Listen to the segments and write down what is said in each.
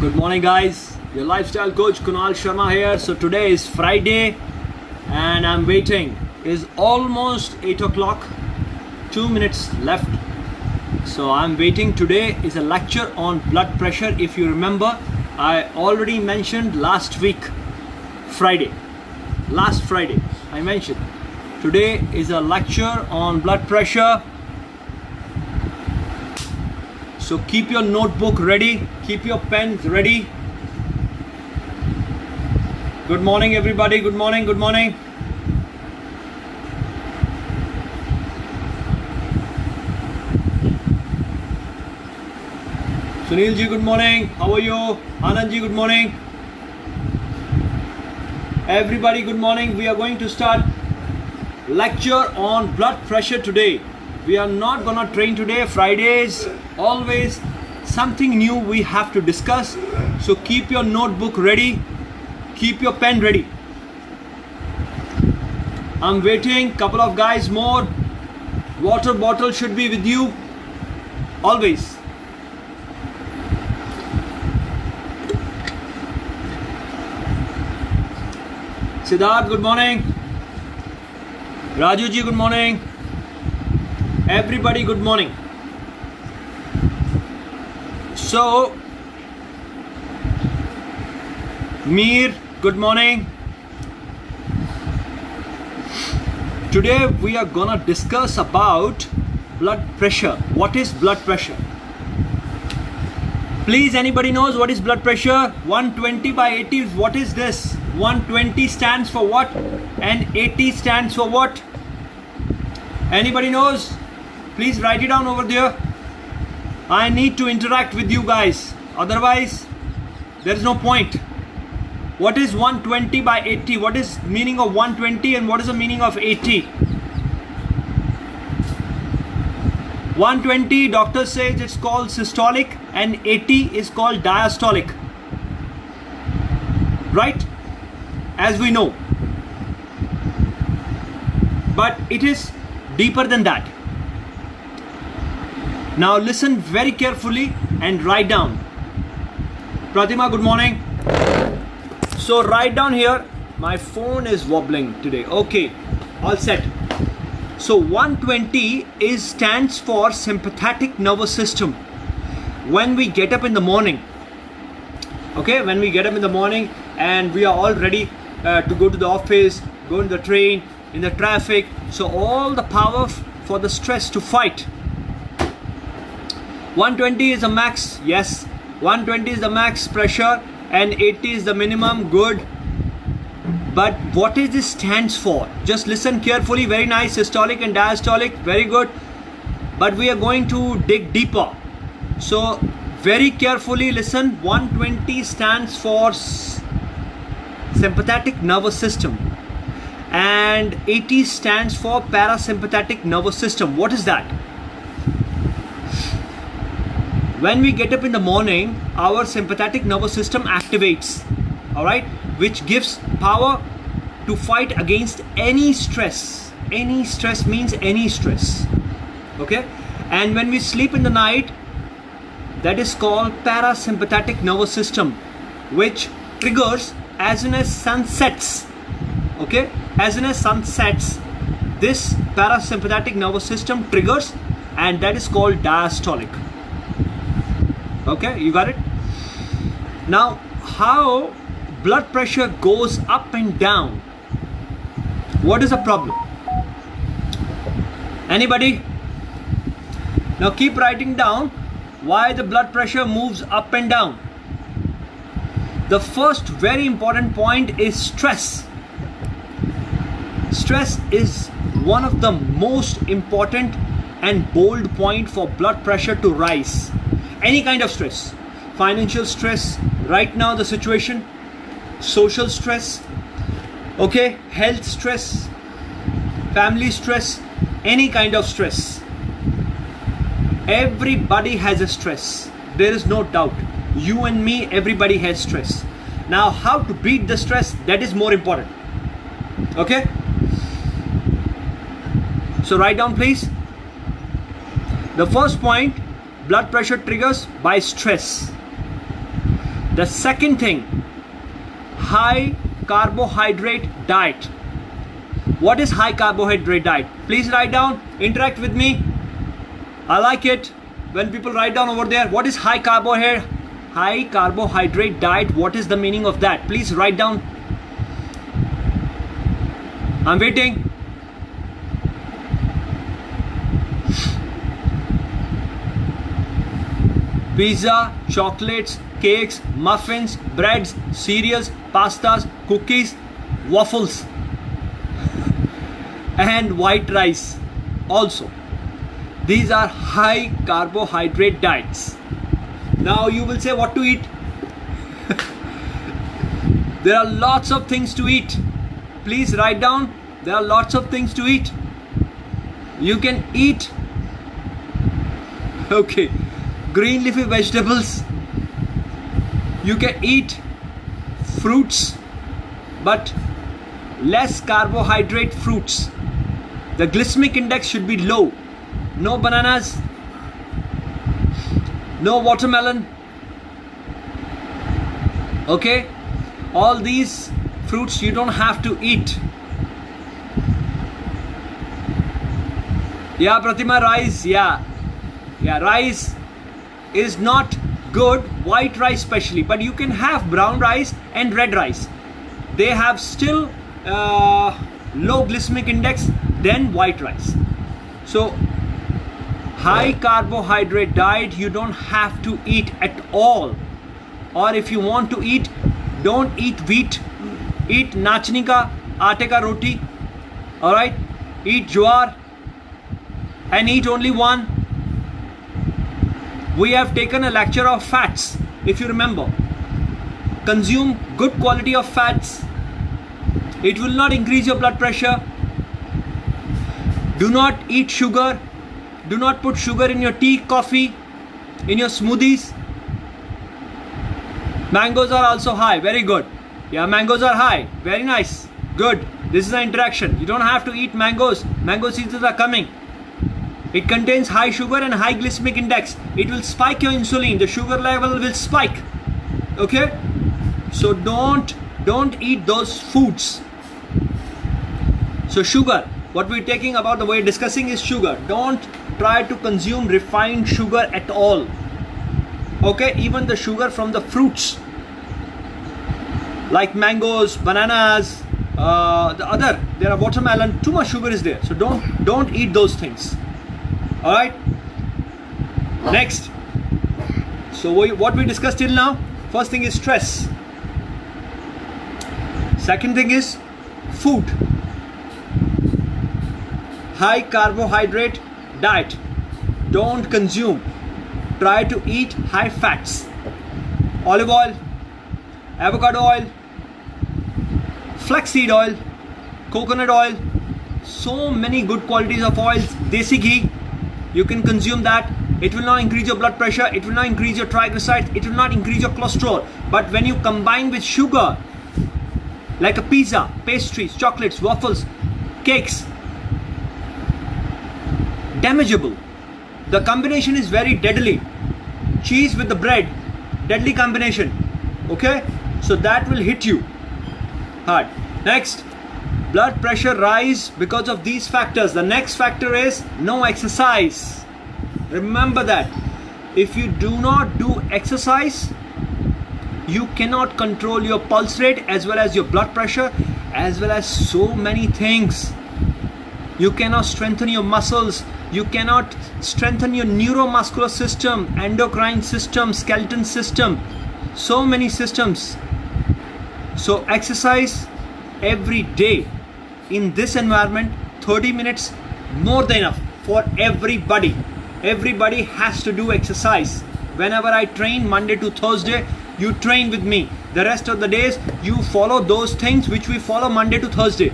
Good morning, guys. Your lifestyle coach Kunal Sharma here. So today is Friday and I'm waiting. It's almost 8 o'clock, 2 minutes left. So I'm waiting. Today is a lecture on blood pressure. If you remember, I already mentioned last week, last Friday I mentioned. Today is a lecture on blood pressure. So keep your notebook ready, keep your pens ready. Good morning, everybody. Good morning, good morning. Sunil ji, good morning. How are you? Anand ji, good morning. Everybody, good morning. We are going to start lecture on blood pressure today. We are not gonna train today. Fridays, always something new we have to discuss. So keep your notebook ready, keep your pen ready. I'm waiting, couple of guys more. Water bottle should be with you always. Siddharth, good morning. Raju ji, good morning. Everybody, good morning. So, Mir, good morning. Today we are gonna discuss about blood pressure. What is blood pressure? Please, anybody knows what is blood pressure? 120 by 80, what is this? 120 stands for what? And 80 stands for what? Anybody knows? Please write it down over there. I need to interact with you guys. Otherwise, there is no point. What is 120 by 80? What is meaning of 120 and what is the meaning of 80? 120, doctor says it's called systolic and 80 is called diastolic. Right? As we know. But it is deeper than that. Now listen very carefully and write down. Pratima, good morning. So write down here. My phone is wobbling today. Okay, all set. So 120 stands for sympathetic nervous system. When we get up in the morning, okay, when we get up in the morning and we are all ready to go to the office, go in the train, in the traffic. So all the power for the stress to fight. 120 is the max, yes. 120 is the max pressure and 80 is the minimum, good. But what is this stands for? Just listen carefully, very nice. Systolic and diastolic, very good. But we are going to dig deeper. So very carefully listen. 120 stands for sympathetic nervous system and 80 stands for parasympathetic nervous system. What is that? When we get up in the morning, our sympathetic nervous system activates, all right, which gives power to fight against any stress. Any stress means any stress, okay? And when we sleep in the night, that is called parasympathetic nervous system, which triggers as soon as sun sets, okay? As soon as sun sets, this parasympathetic nervous system triggers, and that is called diastolic. Okay, you got it? Now, how blood pressure goes up and down? What is the problem? Anybody? Now keep writing down why the blood pressure moves up and down. The first very important point is stress. Stress is one of the most important and bold point for blood pressure to rise. Any kind of stress, financial stress, right now the situation, social stress, okay, health stress, family stress, any kind of stress. Everybody has a stress. There is no doubt. You and me, everybody has stress. Now, how to beat the stress, that is more important. Okay? So write down, please. The first point, blood pressure triggers by stress. The second thing, high carbohydrate diet. What is high carbohydrate diet? Please write down, interact with me. I like it when people write down over there. What is high carbohydrate diet? What is the meaning of that? Please write down. I'm waiting. Pizza, chocolates, cakes, muffins, breads, cereals, pastas, cookies, waffles, and white rice also. These are high carbohydrate diets. Now you will say, what to eat? There are lots of things to eat. Please write down, there are lots of things to eat. You can eat, okay, green leafy vegetables. You can eat fruits, but less carbohydrate fruits. The glycemic index should be low. No bananas, no watermelon. Okay, all these fruits you don't have to eat. Yeah, Pratima, rice. Yeah, rice is not good, white rice especially, but you can have brown rice and red rice. They have still low glycemic index than white rice. So high carbohydrate diet you don't have to eat at all. Or if you want to eat, don't eat wheat. Eat nachni ka, aate ka roti. Alright, eat jowar and eat only one. We have taken a lecture of fats, if you remember. Consume good quality of fats. It will not increase your blood pressure. Do not eat sugar. Do not put sugar in your tea, coffee, in your smoothies. Mangoes are also high. Very good. Yeah, mangoes are high. Very nice. Good. This is an interaction. You don't have to eat mangoes. Mango seasons are coming. It contains high sugar and high glycemic index. It will spike your insulin. The sugar level will spike. Okay? So don't eat those foods. So sugar, what we're taking about, the way discussing is sugar. Don't try to consume refined sugar at all. Okay? Even the sugar from the fruits like mangoes, bananas, there are watermelon. Too much sugar is there. So don't eat those things. Alright, next. So what we discussed till now, first thing is stress. Second thing is food. High carbohydrate diet. Don't consume. Try to eat high fats. Olive oil, avocado oil, flaxseed oil, coconut oil. So many good qualities of oils. Desi ghee. You can consume that. It will not increase your blood pressure. It will not increase your triglycerides. It will not increase your cholesterol. But when you combine with sugar, like a pizza, pastries, chocolates, waffles, cakes, damageable. The combination is very deadly. Cheese with the bread, deadly combination. Okay? So that will hit you hard. Next. Blood pressure rise because of these factors. The next factor is no exercise. Remember that. If you do not do exercise, you cannot control your pulse rate as well as your blood pressure, as well as so many things. You cannot strengthen your muscles. You cannot strengthen your neuromuscular system, endocrine system, skeleton system. So many systems. So exercise every day. In this environment, 30 minutes more than enough for everybody. Everybody has to do exercise. Whenever I train Monday to Thursday, you train with me. The rest of the days, you follow those things which we follow Monday to Thursday.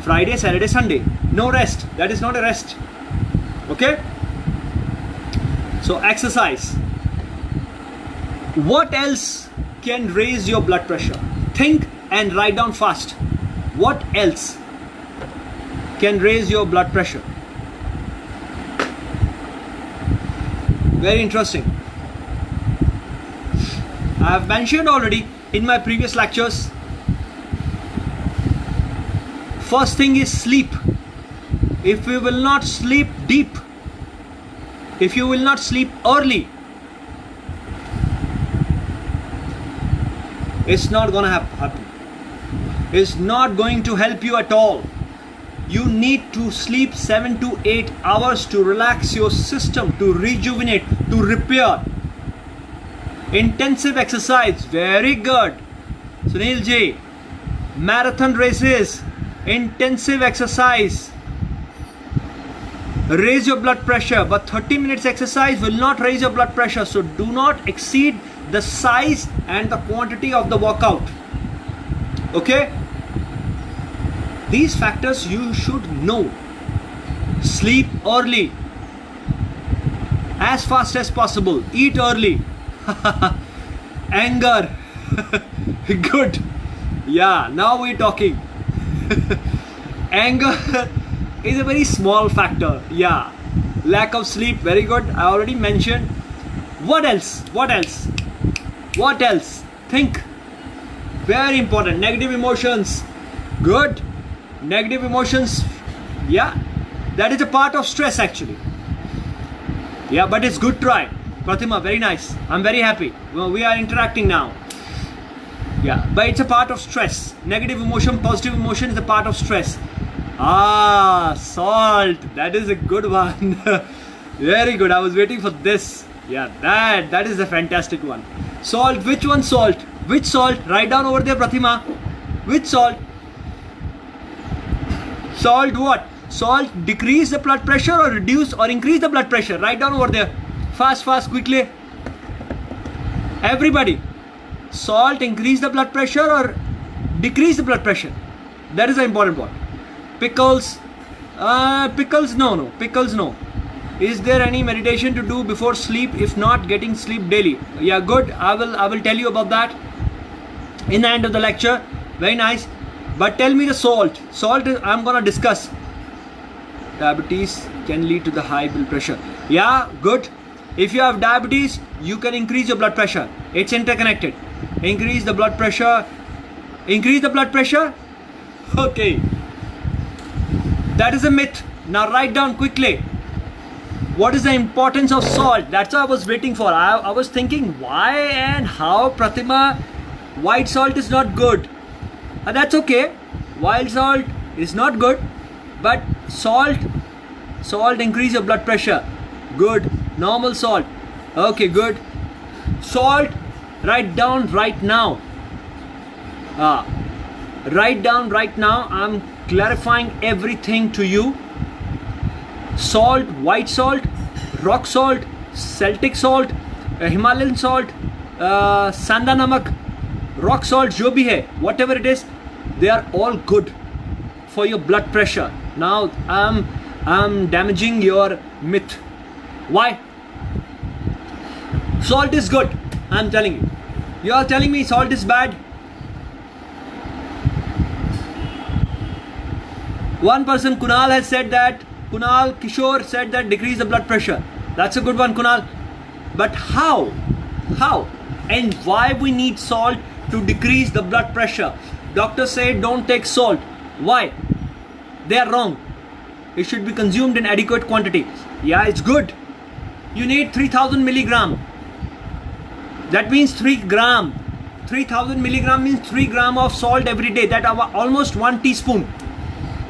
Friday, Saturday, Sunday. No rest. That is not a rest. Okay? So exercise. What else can raise your blood pressure? Think and write down fast. What else can raise your blood pressure? Very interesting. I have mentioned already in my previous lectures. First thing is sleep. If we will not sleep deep, if you will not sleep early, it's not gonna happen. It's not going to help you at all. You need to sleep 7 to 8 hours to relax your system, to rejuvenate, to repair. Intensive exercise, very good. Sunil ji, marathon races, intensive exercise. Raise your blood pressure, but 30 minutes exercise will not raise your blood pressure. So do not exceed the size and the quantity of the workout. Okay? These factors you should know. Sleep early, as fast as possible. Eat early. Anger. Good. Yeah, now we're talking. Anger is a very small factor. Yeah. Lack of sleep, very good. I already mentioned. What else? What else? What else? Think. Very important. Negative emotions. Good. Negative emotions. Yeah. That is a part of stress actually. Yeah, but it's good try. Pratima, very nice. I'm very happy. Well, we are interacting now. Yeah, but it's a part of stress. Negative emotion, positive emotion is a part of stress. Ah, salt. That is a good one. Very good. I was waiting for this. Yeah, that is a fantastic one. Salt. Which one salt? Which salt? Write down over there, Pratima. Which salt? Salt what? Salt decrease the blood pressure or reduce or increase the blood pressure? Write down over there. Fast, quickly. Everybody. Salt increase the blood pressure or decrease the blood pressure? That is the important one. Pickles. Pickles no. Pickles no. Is there any meditation to do before sleep if not getting sleep daily? Yeah, good. I will tell you about that in the end of the lecture. Very nice. But tell me the salt. Salt is, I'm gonna discuss. Diabetes can lead to the high blood pressure. Yeah, good. If you have diabetes, you can increase your blood pressure. It's interconnected. Increase the blood pressure. Increase the blood pressure. Okay. That is a myth. Now write down quickly. What is the importance of salt? That's what I was waiting for. I was thinking why and how, Pratima, white salt is not good. That's okay. White salt is not good. But salt increase your blood pressure. Good. Normal salt. Okay, good. Salt, write down right now. Write down right now. I'm clarifying everything to you. Salt, white salt, rock salt, Celtic salt, Himalayan salt, Sanda namak, rock salt, jo bhi hai, whatever it is, they are all good for your blood pressure. Now I'm damaging your myth. Why? Salt is good. I'm telling you. You are telling me salt is bad. One person, Kunal, has said that. Kunal Kishore said that decrease the blood pressure. That's a good one, Kunal. But how? How? And why we need salt to decrease the blood pressure? Doctors say don't take salt. Why? They are wrong. It should be consumed in adequate quantity. Yeah, it's good. You need 3000 milligram. That means 3 gram. 3000 milligram means 3 gram of salt every day. That is almost 1 teaspoon.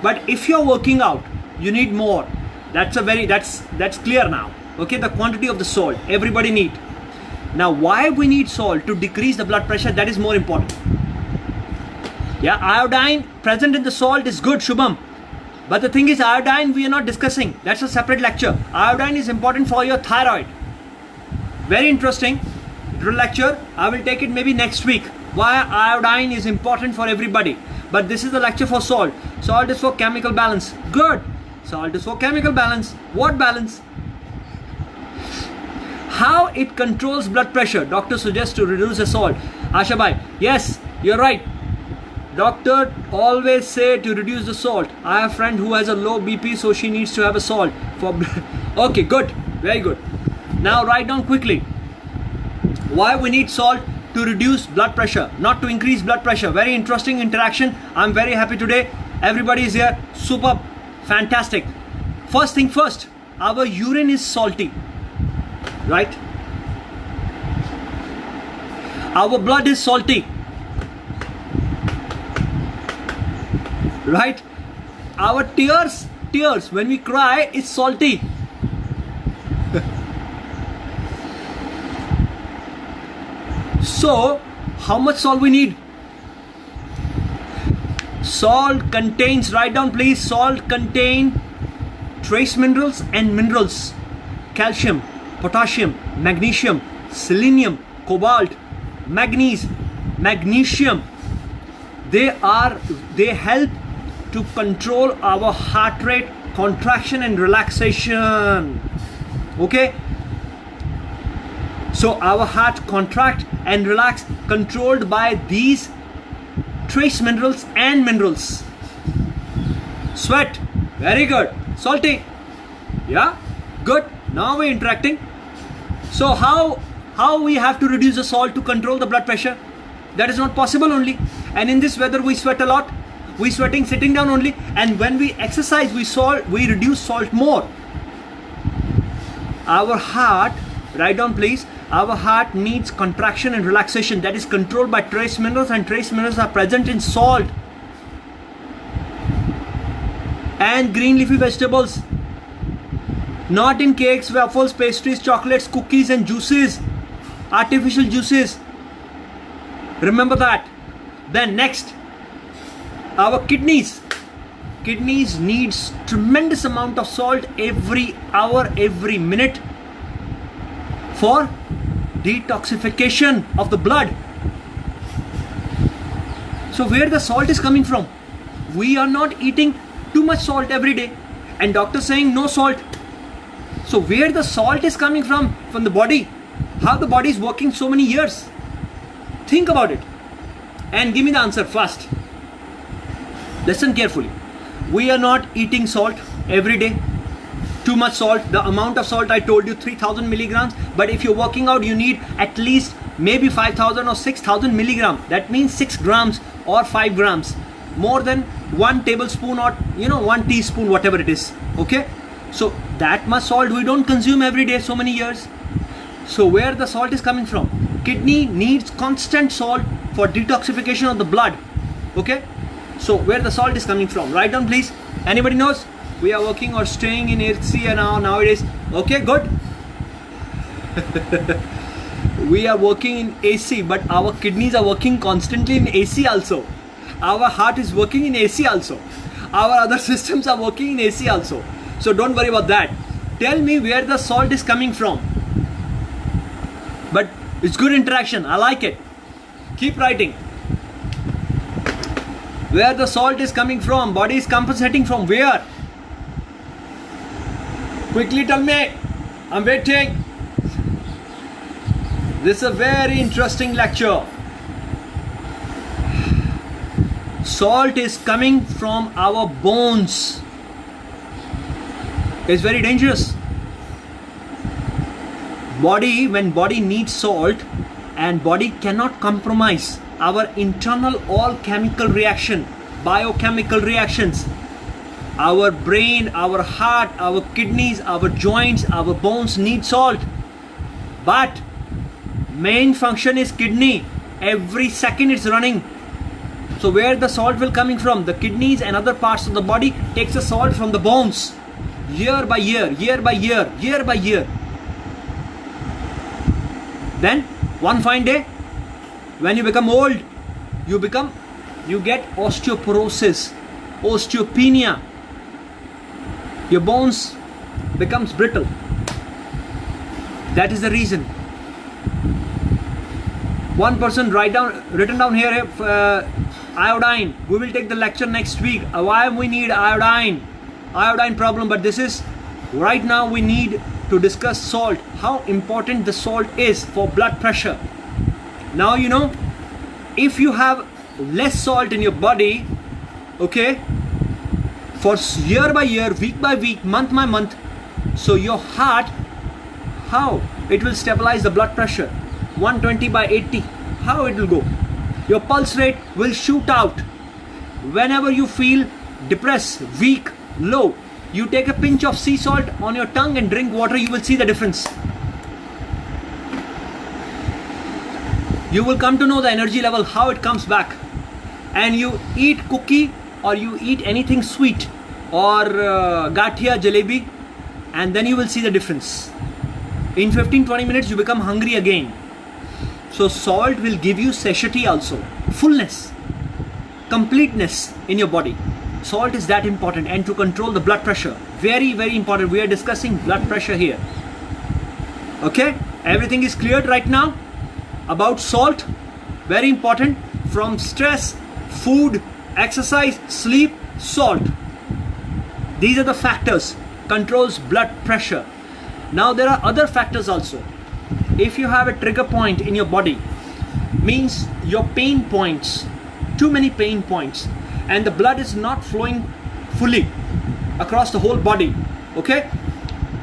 But if you're working out, you need more. That's clear now. Okay, the quantity of the salt everybody need. Now why we need salt to decrease the blood pressure, that is more important. Yeah, iodine present in the salt is good, Shubham. But the thing is, iodine we are not discussing. That's a separate lecture. Iodine is important for your thyroid. Very interesting lecture. I will take it maybe next week. Why iodine is important for everybody. But this is the lecture for salt. Salt is for chemical balance. Good. Salt is for chemical balance. What balance? How it controls blood pressure. Doctor suggests to reduce the salt. Asha bhai, yes, you're right. Doctor always say to reduce the salt. I have a friend who has a low BP, so she needs to have a salt for. Okay, good, very good. Now write down quickly. Why we need salt to reduce blood pressure, not to increase blood pressure. Very interesting interaction. I'm very happy today. Everybody is here. Superb. Fantastic. First thing first, our urine is salty, right? Our blood is salty, right? Our tears, when we cry, is salty. So, how much salt we need? Salt contains, write down please, salt contain trace minerals and minerals. Calcium, potassium, magnesium, selenium, cobalt, manganese, magnesium. They help to control our heart rate, contraction and relaxation. Okay? So our heart contract and relax, controlled by these trace minerals and minerals. Sweat, very good. Salty, yeah, good. Now we're interacting. So how we have to reduce the salt to control the blood pressure? That is not possible only. And in this weather we sweat a lot. We sweating sitting down only. And when we exercise, we reduce salt more. Our heart, write down please, our heart needs contraction and relaxation, that is controlled by trace minerals, and trace minerals are present in salt and green leafy vegetables, not in cakes, waffles, pastries, chocolates, cookies and juices, artificial juices. Remember that. Then next, our kidneys needs tremendous amount of salt every hour, every minute for detoxification of the blood. So where the salt is coming from? We are not eating too much salt every day, and doctor saying no salt. So where the salt is coming from the body? How the body is working so many years? Think about it and give me the answer fast. Listen carefully. We are not eating salt every day. Too much salt. The amount of salt I told you, 3000 milligrams. But if you're working out, you need at least maybe 5000 or 6000 milligrams. That means 6 grams or 5 grams. More than 1 tablespoon or 1 teaspoon, whatever it is. Okay? So that much salt we don't consume every day so many years. So where the salt is coming from? Kidney needs constant salt for detoxification of the blood. Okay? So where the salt is coming from? Write down please. Anybody knows? We are working or staying in AC nowadays. Okay, good. We are working in AC, but our kidneys are working constantly in AC also. Our heart is working in AC also. Our other systems are working in AC also. So don't worry about that. Tell me where the salt is coming from. But it's good interaction. I like it. Keep writing. Where the salt is coming from? Body is compensating from where? Quickly tell me. I'm waiting. This is a very interesting lecture. Salt is coming from our bones. It's very dangerous. When body needs salt, and body cannot compromise our internal all chemical reaction, biochemical reactions. Our brain, our heart, our kidneys, our joints, our bones need salt. But main function is kidney. Every second it's running. So where the salt will coming from? The kidneys and other parts of the body takes the salt from the bones. Year by year, year by year, year by year. Then one fine day, when you become old, you get osteoporosis, osteopenia. Your bones becomes brittle. That is the reason. One person written down here, iodine. We will take the lecture next week. Why we need iodine problem. But this is right now we need to discuss salt. How important the salt is for blood pressure. Now you know, if you have less salt in your body, okay, for year by year, week by week, month by month, so your heart, how it will stabilize the blood pressure? 120 by 80, how it will go? Your pulse rate will shoot out. Whenever you feel depressed, weak, low, you take a pinch of sea salt on your tongue and drink water, you will see the difference. You will come to know the energy level, how it comes back. And you eat cookie or you eat anything sweet or gathia, jalebi, and then you will see the difference. In 15-20 minutes you become hungry again. So salt will give you satiety also, fullness, completeness in your body. Salt is that important, and to control the blood pressure, very important. We are discussing blood pressure here. Okay, everything is cleared right now about salt. Very important. From stress, food, exercise, sleep, salt. These are the factors controls blood pressure. Now there are other factors also. If you have a trigger point in your body, means your pain points, too many pain points, and the blood is not flowing fully across the whole body, okay,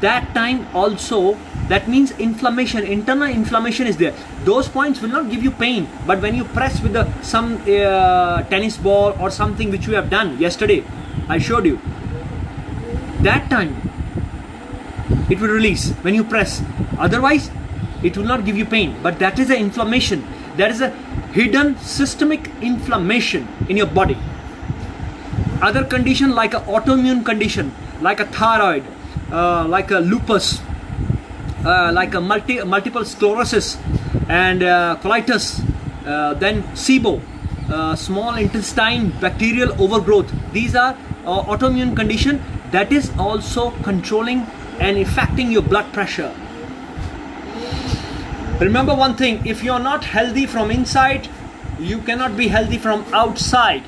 that time also, that means inflammation, internal inflammation is there. Those points will not give you pain, but when you press with some tennis ball or something which you have done yesterday, I showed you, that time it will release when you press. Otherwise it will not give you pain, but that is an inflammation. That is a hidden systemic inflammation in your body. Other condition like an autoimmune condition, like a thyroid, like a lupus, like a multiple sclerosis and colitis, then SIBO, small intestine bacterial overgrowth. These are autoimmune condition that is also controlling and affecting your blood pressure. Remember one thing, if you are not healthy from inside, you cannot be healthy from outside.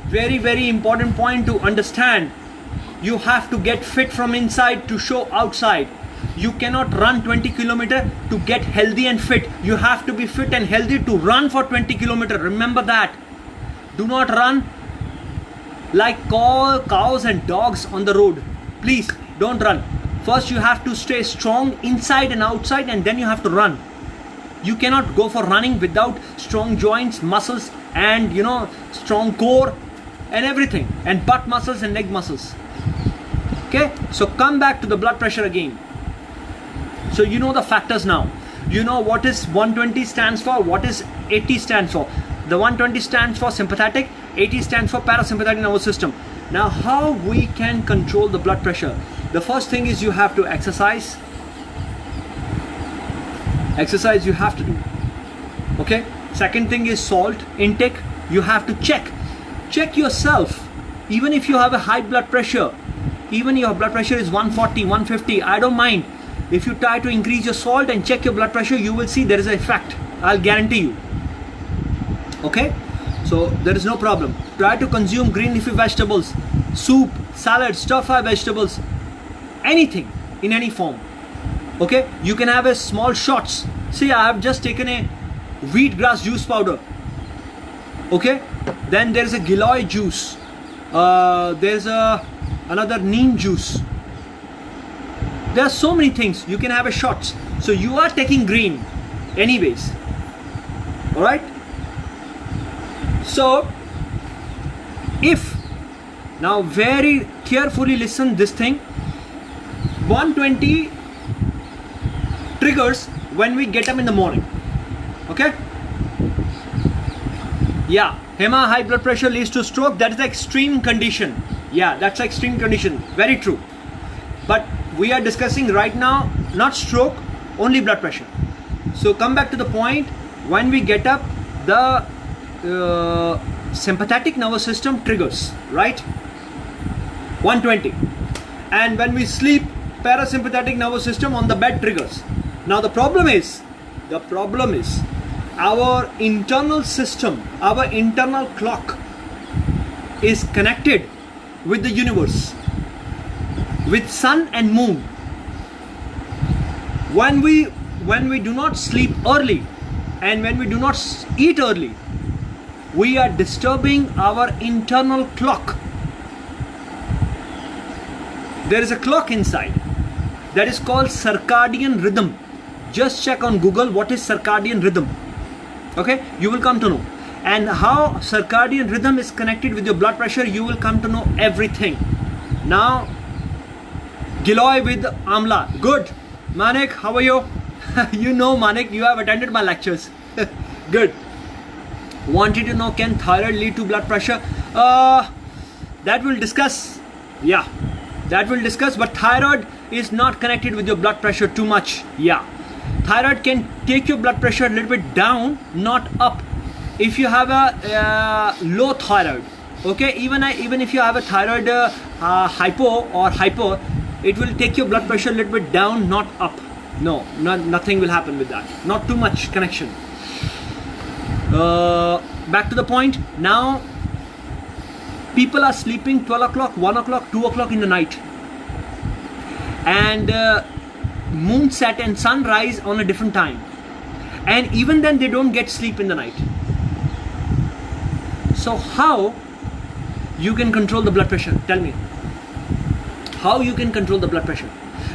Very important point to understand. You have to get fit from inside to show outside. You cannot run 20 kilometers to get healthy and fit. You have to be fit and healthy to run for 20 kilometers. Remember that. Do not run like cows and dogs on the road. Please don't run. First you have to stay strong inside and outside, and then you have to run. You cannot go for running without strong joints, muscles, and strong core and everything, and butt muscles and leg muscles. Okay, so come back to the blood pressure again. So you know the factors now. You know what is 120 stands for, what is 80 stands for. The 120 stands for sympathetic, 80 stands for parasympathetic nervous system. Now how we can control the blood pressure? The first thing is you have to exercise. Exercise you have to do. Okay. Second thing is salt intake. You have to check yourself. Even if you have a high blood pressure, even your blood pressure is 140, 150, I don't mind. If you try to increase your salt and check your blood pressure, you will see there is an effect. I'll guarantee you. Okay. So there is no problem. Try to consume green leafy vegetables, soup, salad, stir-fry vegetables, anything in any form. Okay, you can have a small shots. See, I have just taken a wheatgrass juice powder. Okay, then there is a giloy juice. There's another neem juice. There are so many things you can have a shots. So you are taking green, anyways. All right. So if now very carefully listen this thing. 120 triggers when we get up in the morning. Okay. Yeah, HEMA, high blood pressure leads to stroke. That is the extreme condition. Yeah, that's extreme condition. Very true. But we are discussing right now not stroke, only blood pressure. So come back to the point. When we get up, the sympathetic nervous system triggers, right? 120. And when we sleep, parasympathetic nervous system on the bed triggers. Now the problem is our internal system, our internal clock is connected with the universe, with sun and moon. When we do not sleep early and when we do not eat early, we are disturbing our internal clock. There is a clock inside that is called circadian rhythm. just check on Google what is circadian rhythm. Okay, you will come to know. And how circadian rhythm is connected with your blood pressure, you will come to know everything. Now, Giloy with Amla. Good. Manik, how are you? You know, Manik, you have attended my lectures. Good. Wanted to know, can thyroid lead to blood pressure? That we'll discuss. Yeah, that we'll discuss. But thyroid is not connected with your blood pressure too much. Yeah, thyroid can take your blood pressure a little bit down, not up. If you have a low thyroid, okay, even if you have a thyroid hypo or hyper, it will take your blood pressure a little bit down, not up. No, nothing will happen with that. Not too much connection. Back to the point. Now, people are sleeping 12 o'clock, 1 o'clock, 2 o'clock in the night. And moon set and sunrise on a different time. And even then they don't get sleep in the night. So how you can control the blood pressure? Tell me. How you can control the blood pressure?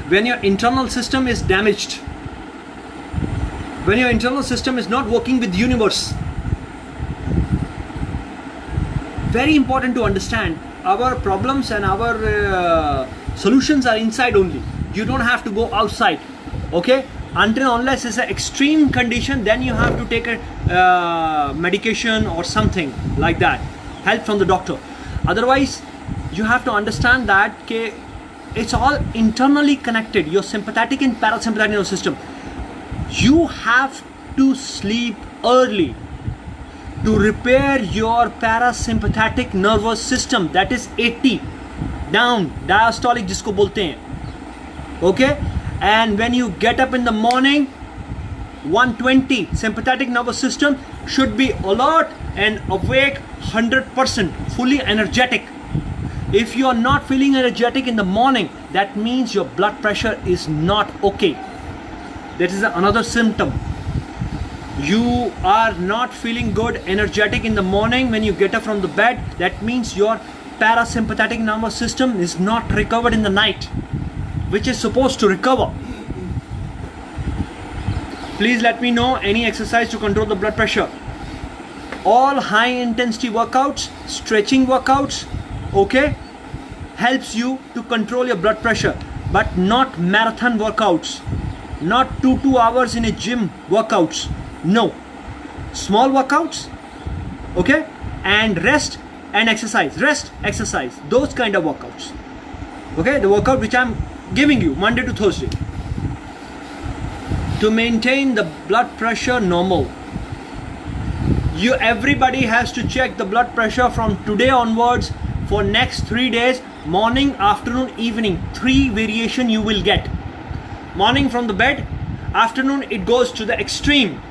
When your internal system is damaged. When your internal system is not working with the universe. Very important to understand, our problems and our solutions are inside only. You don't have to go outside. Okay? Until unless it's an extreme condition, then you have to take a medication or something like that. Help from the doctor. Otherwise, you have to understand that it's all internally connected. Your sympathetic and parasympathetic nervous system. You have to sleep early to repair your parasympathetic nervous system, that is 80 down, diastolic जिसको बोलते हैं. Okay, and when you get up in the morning, 120 sympathetic nervous system should be alert and awake, 100% fully energetic. If you are not feeling energetic in the morning, that means your blood pressure is not okay. That is another symptom. You are not feeling good, energetic in the morning when you get up from the bed. That means your parasympathetic nervous system is not recovered in the night, which is supposed to recover. Please let me know any exercise to control the blood pressure. All high intensity workouts, stretching workouts, okay, helps you to control your blood pressure, but not marathon workouts, not 2 hours in a gym workouts. No, small workouts, okay, and rest and exercise, rest, exercise, those kind of workouts. Okay, the workout which I'm giving you Monday to Thursday. To maintain the blood pressure normal, everybody has to check the blood pressure from today onwards for next 3 days, morning, afternoon, evening. 3 variation you will get. Morning from the bed, afternoon it goes to the extreme,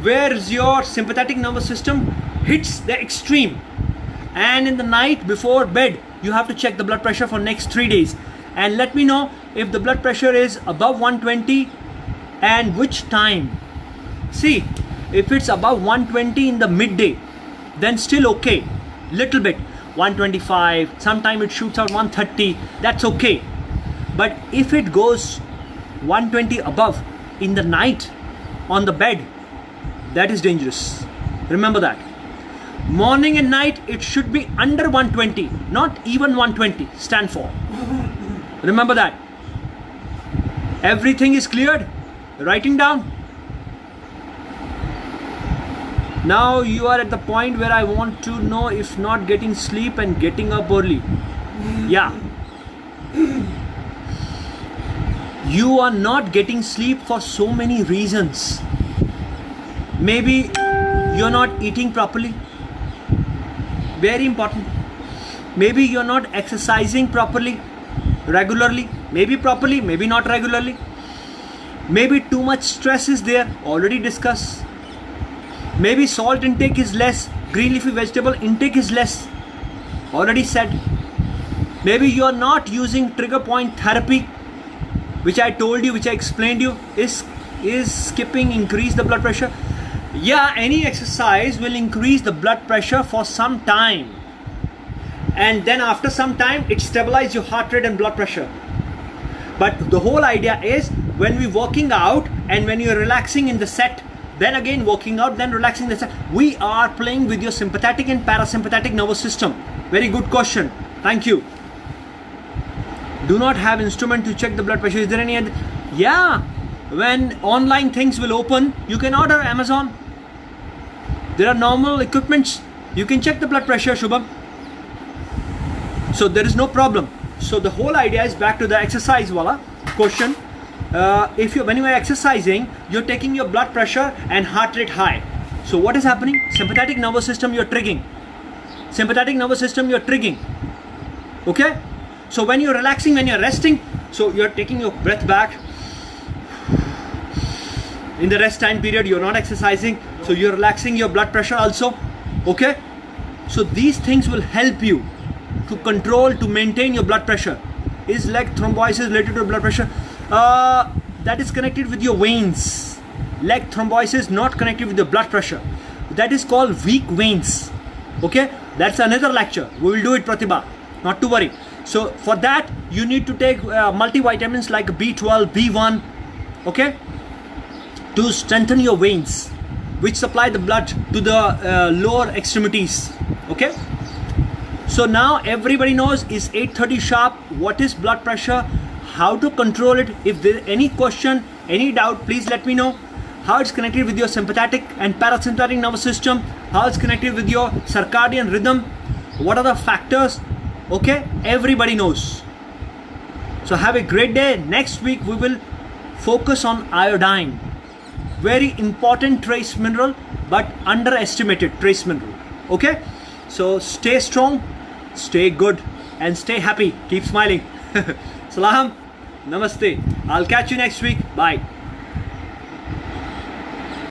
where your sympathetic nervous system hits the extreme, and in the night before bed you have to check the blood pressure for next 3 days, and let me know if the blood pressure is above 120 and which time. See, if it's above 120 in the midday, then still okay, little bit 125, sometime it shoots out 130, that's okay. But if it goes 120 above in the night on the bed, that is dangerous. Remember that. Morning and night it should be under 120, not even 120. Stand for. Remember that. Everything is cleared. Writing down. Now you are at the point where I want to know if not getting sleep and getting up early. Yeah. You are not getting sleep for so many reasons. Maybe you're not eating properly. Very important. Maybe you're not exercising properly, regularly. Maybe properly, maybe not regularly. Maybe too much stress is there, already discussed. Maybe salt intake is less, green leafy vegetable intake is less, already said. Maybe you are not using trigger point therapy, which I told you, which I explained you, is skipping increase the blood pressure. Yeah, any exercise will increase the blood pressure for some time, and then after some time it stabilizes your heart rate and blood pressure. But the whole idea is when we're working out and when you're relaxing in the set, then again working out, then relaxing the set. We are playing with your sympathetic and parasympathetic nervous system. Very good question. Thank you. Do not have instrument to check the blood pressure. Is there any other? Yeah, when online things will open, you can order Amazon. There are normal equipments. You can check the blood pressure, Shubham. So there is no problem. So the whole idea is back to the exercise wala question. When you are exercising, you're taking your blood pressure and heart rate high. So what is happening? Sympathetic nervous system you're triggering. Sympathetic nervous system you're triggering. Okay? So when you're relaxing, when you're resting, so you're taking your breath back. In the rest time period, you're not exercising, so you're relaxing your blood pressure also. Okay? So these things will help you to control, to maintain your blood pressure. Is leg thrombosis related to blood pressure? That is connected with your veins. Leg thrombosis not connected with the blood pressure. That is called weak veins. Okay? That's another lecture. We will do it, Pratibha. Not to worry. So for that, you need to take multivitamins like B12, B1. Okay? To strengthen your veins, which supply the blood to the lower extremities. Okay? So now everybody knows is 8:30 sharp. What is blood pressure? How to control it? If there is any question, any doubt, please let me know. How it's connected with your sympathetic and parasympathetic nervous system. How it's connected with your circadian rhythm. What are the factors? Okay, everybody knows. So have a great day. Next week we will focus on iodine. Very important trace mineral, but underestimated trace mineral. Okay, so stay strong, stay good, and stay happy. Keep smiling. Salam, namaste. I'll catch you next week. Bye.